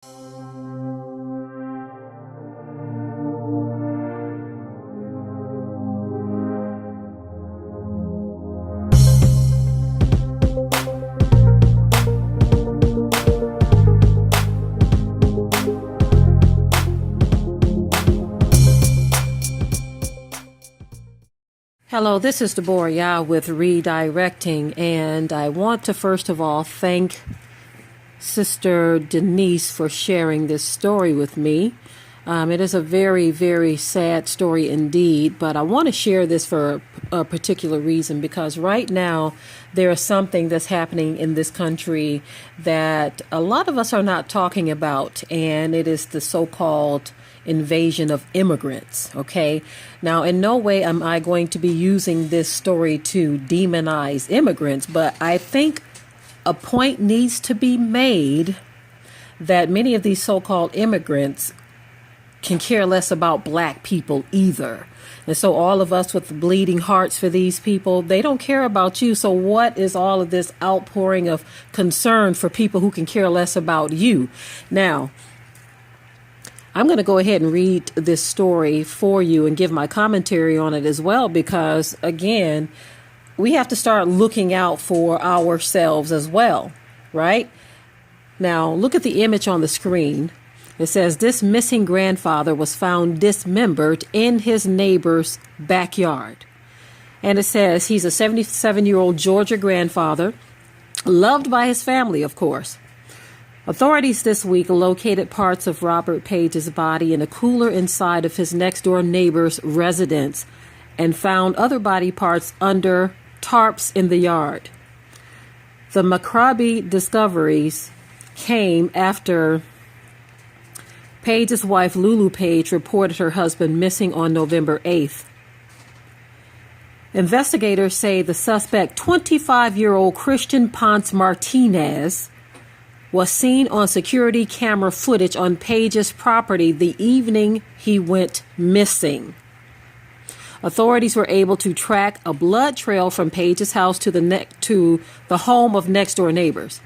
Hello, this is Deborah Yah with Redirecting, and I want to first of all thank Sister Denise for sharing this story with me. It is a very, very sad story indeed, but I want to share this for a particular reason because right now there is something that's happening in this country that a lot of us are not talking about, and it is the so-called invasion of immigrants. Okay. Now, in no way am I going to be using this story to demonize immigrants, but I think a point needs to be made that many of these so-called immigrants can care less about black people either. And so all of us with bleeding hearts for these people, they don't care about you. So what is all of this outpouring of concern for people who can care less about you? Now, I'm going to go ahead and read this story for you and give my commentary on it as well, because, again, we have to start looking out for ourselves as well, right? Now, look at the image on the screen. It says this missing grandfather was found dismembered in his neighbor's backyard. And it says he's a 77-year-old Georgia grandfather, loved by his family, of course. Authorities this week located parts of Robert Page's body in a cooler inside of his next-door neighbor's residence and found other body parts under tarps in the yard. The macabre discoveries came after Page's wife, Lulu Page, reported her husband missing on November 8th. Investigators say the suspect, 25-year-old Christian Ponce Martinez, was seen on security camera footage on Page's property the evening he went missing. Authorities were able to track a blood trail from Page's house to the home of next-door neighbors,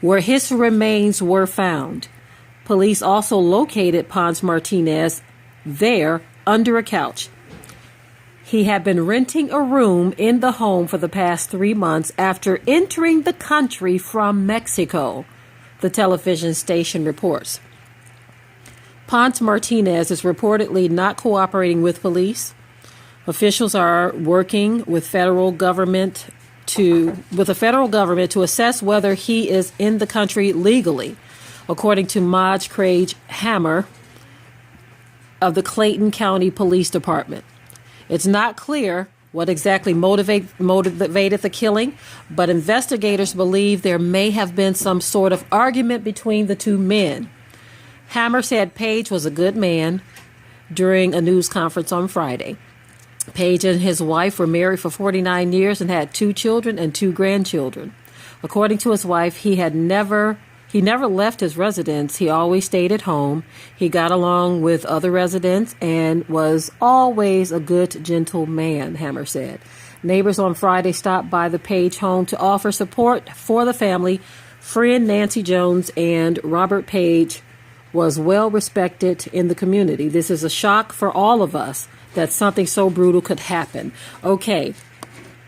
where his remains were found. Police also located Ponce Martinez there under a couch. He had been renting a room in the home for the past 3 months after entering the country from Mexico, the television station reports. Ponce Martinez is reportedly not cooperating with police. Officials are working with the federal government to assess whether he is in the country legally, according to Maj Craig Hammer of the Clayton County Police Department. It's not clear what exactly motivated the killing, but investigators believe there may have been some sort of argument between the two men. Hammer said Page was a good man during a news conference on Friday. Page and his wife were married for 49 years and had 2 children and 2 grandchildren. According to his wife, he never left his residence. He always stayed at home. He got along with other residents and was always a good, gentle man, Hammer said. Neighbors on Friday stopped by the Page home to offer support for the family. Friend Nancy Jones and Robert Page was well respected in the community. This is a shock for all of us that something so brutal could happen. Okay,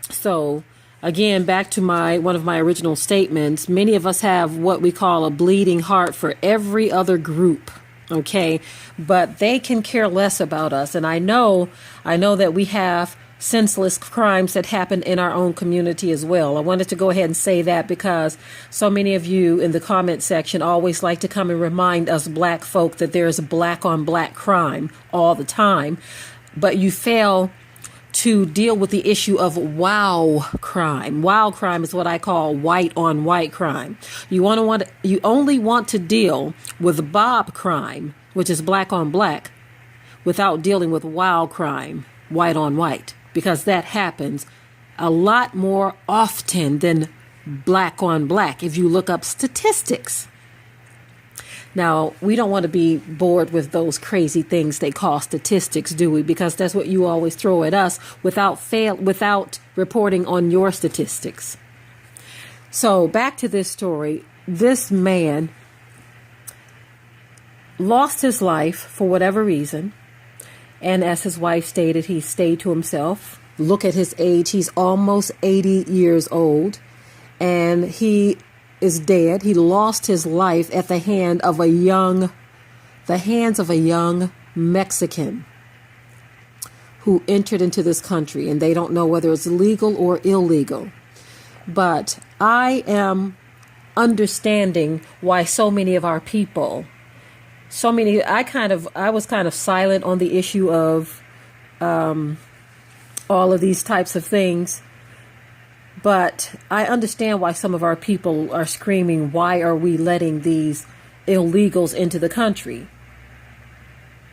so again, back to one of my original statements, many of us have what we call a bleeding heart for every other group, okay? But they can care less about us. And I know that we have senseless crimes that happen in our own community as well. I wanted to go ahead and say that because so many of you in the comment section always like to come and remind us black folk that there is black on black crime all the time. But you fail to deal with the issue of wow crime. Wow crime is what I call white on white crime. You only want to deal with Bob crime, which is black on black, without dealing with wow crime, white on white, because that happens a lot more often than black on black if you look up statistics. Now, we don't want to be bored with those crazy things they call statistics, do we? Because that's what you always throw at us without reporting on your statistics. So back to this story. This man lost his life for whatever reason. And as his wife stated, he stayed to himself. Look at his age. He's almost 80 years old. And he is dead. He lost his life at the hands of a young Mexican who entered into this country. And they don't know whether it's legal or illegal. But I am understanding why so many of our people, I was kind of silent on the issue of all of these types of things. But I understand why some of our people are screaming, why are we letting these illegals into the country?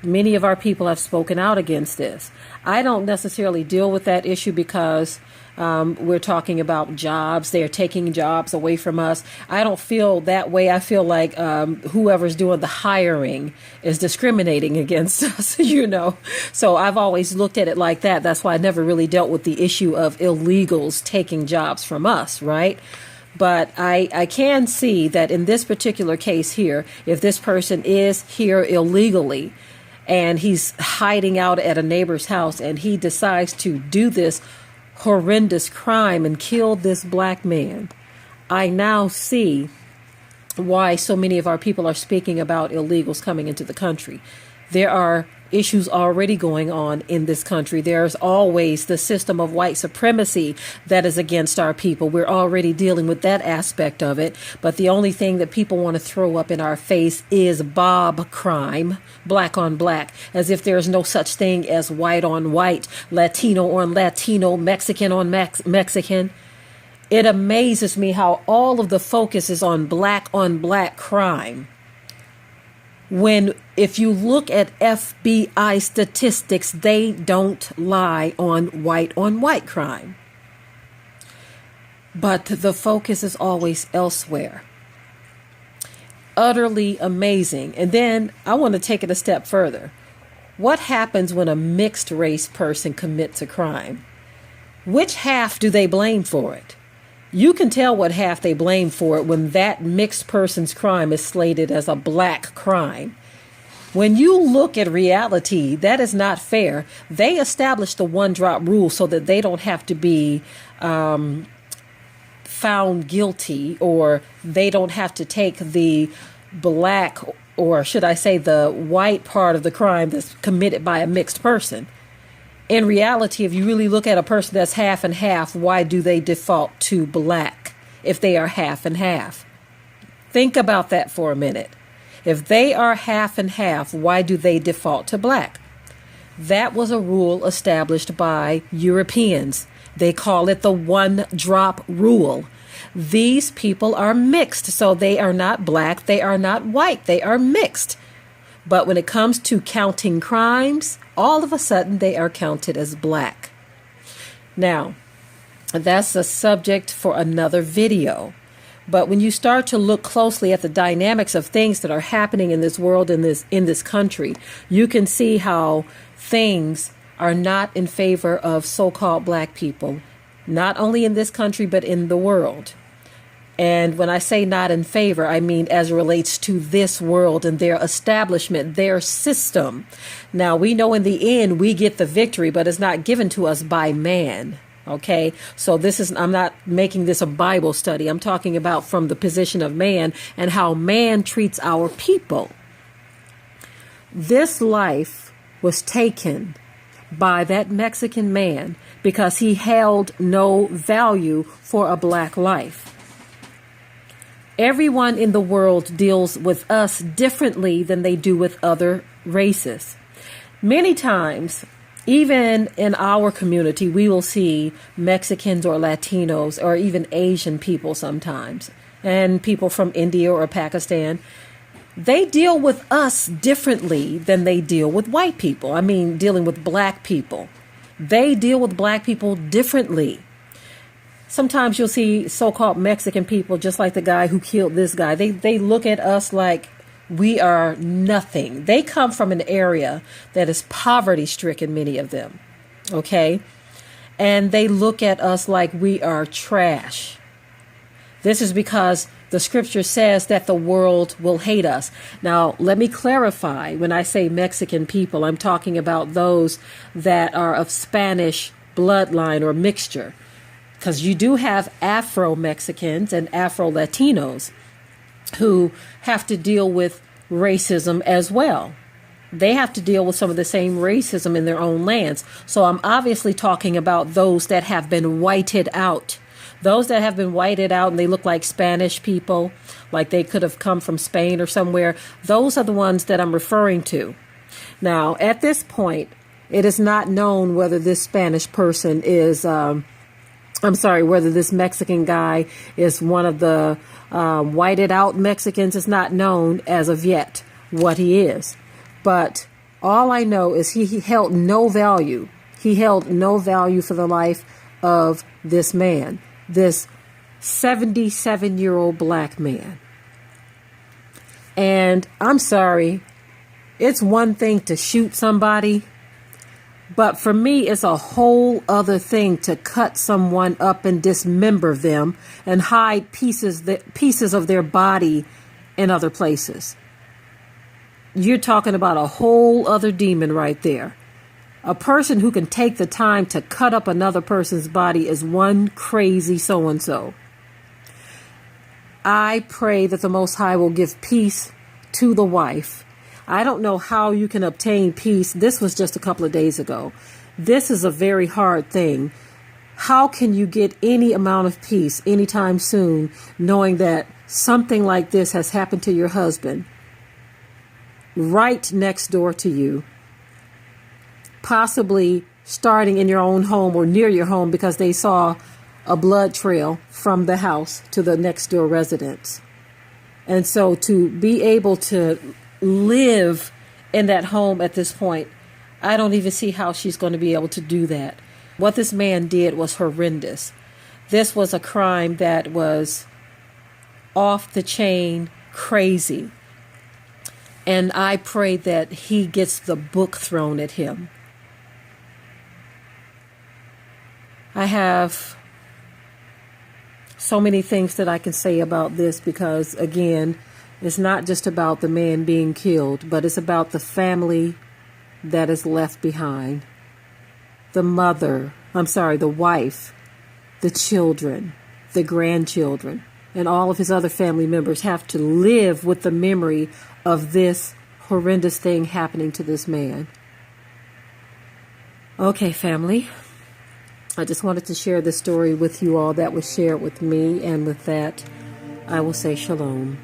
Many of our people have spoken out against this. I don't necessarily deal with that issue because we're talking about jobs. They're taking jobs away from us. I don't feel that way. I feel like whoever's doing the hiring is discriminating against us, So I've always looked at it like that. That's why I never really dealt with the issue of illegals taking jobs from us, right? But I can see that in this particular case here, if this person is here illegally, and he's hiding out at a neighbor's house and he decides to do this horrendous crime and kill this black man, I now see why so many of our people are speaking about illegals coming into the country. There are issues already going on in this country. There's always the system of white supremacy that is against our people. We're already dealing with that aspect of it. But the only thing that people want to throw up in our face is Bob crime, black on black, as if there's no such thing as white on white, Latino on Latino, Mexican on Mexican. It amazes me how all of the focus is on black crime. When if you look at FBI statistics, they don't lie on white crime. But the focus is always elsewhere. Utterly amazing. And then I want to take it a step further. What happens when a mixed race person commits a crime? Which half do they blame for it? You can tell what half they blame for it when that mixed person's crime is slated as a black crime. When you look at reality, that is not fair. They established the one-drop rule so that they don't have to be found guilty, or they don't have to take the black, or should I say the white part of the crime that's committed by a mixed person. In reality, if you really look at a person that's half and half, why do they default to black if they are half and half? Think about that for a minute. If they are half and half, why do they default to black? That was a rule established by Europeans. They call it the one-drop rule. These people are mixed, so they are not black, they are not white, they are mixed. But when it comes to counting crimes, all of a sudden they are counted as black. Now, that's a subject for another video. But when you start to look closely at the dynamics of things that are happening in this world, in this country, you can see how things are not in favor of so-called black people, not only in this country, but in the world. And when I say not in favor, I mean as it relates to this world and their establishment, their system. Now, we know in the end we get the victory, but it's not given to us by man. Okay, so I'm not making this a Bible study. I'm talking about from the position of man and how man treats our people. This life was taken by that Mexican man because he held no value for a black life. Everyone in the world deals with us differently than they do with other races. Many times, even in our community, we will see Mexicans or Latinos or even Asian people sometimes, and people from India or Pakistan. They deal with us differently than they deal with white people. I mean, dealing with black people. They deal with black people differently. Sometimes you'll see so-called Mexican people, just like the guy who killed this guy. They look at us like we are nothing. They come from an area that is poverty-stricken, many of them. Okay? And they look at us like we are trash. This is because The scripture says that the world will hate us. Now, let me clarify. When I say Mexican people, I'm talking about those that are of Spanish bloodline or mixture. Because you do have Afro-Mexicans and Afro-Latinos who have to deal with racism as well. They have to deal with some of the same racism in their own lands. So I'm obviously talking about those that have been whited out. Those that have been whited out and they look like Spanish people, like they could have come from Spain or somewhere. Those are the ones that I'm referring to. Now, at this point, it is not known whether this Spanish person is, whether this Mexican guy is one of the whited out Mexicans. It's not known as of yet what he is. But all I know is he held no value. He held no value for the life of this man, this 77-year-old black man. And I'm sorry, it's one thing to shoot somebody, but for me, it's a whole other thing to cut someone up and dismember them and hide pieces of their body in other places. You're talking about a whole other demon right there. A person who can take the time to cut up another person's body is one crazy so-and-so. I pray that the Most High will give peace to the wife. I don't know how you can obtain peace. This was just a couple of days ago. This is a very hard thing. How can you get any amount of peace anytime soon, knowing that something like this has happened to your husband right next door to you, possibly starting in your own home or near your home because they saw a blood trail from the house to the next door residence? And so to be able to live in that home at this point, I don't even see how she's going to be able to do that. What this man did was horrendous. This was a crime that was off the chain crazy. And I pray that he gets the book thrown at him. I have so many things that I can say about this because, again, it's not just about the man being killed, but it's about the family that is left behind. The wife, the children, the grandchildren, and all of his other family members have to live with the memory of this horrendous thing happening to this man. Okay, family. I just wanted to share this story with you all that was shared with me, and with that, I will say shalom.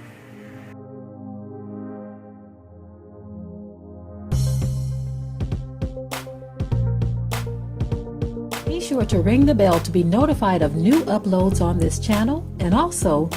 Be sure to ring the bell to be notified of new uploads on this channel, and also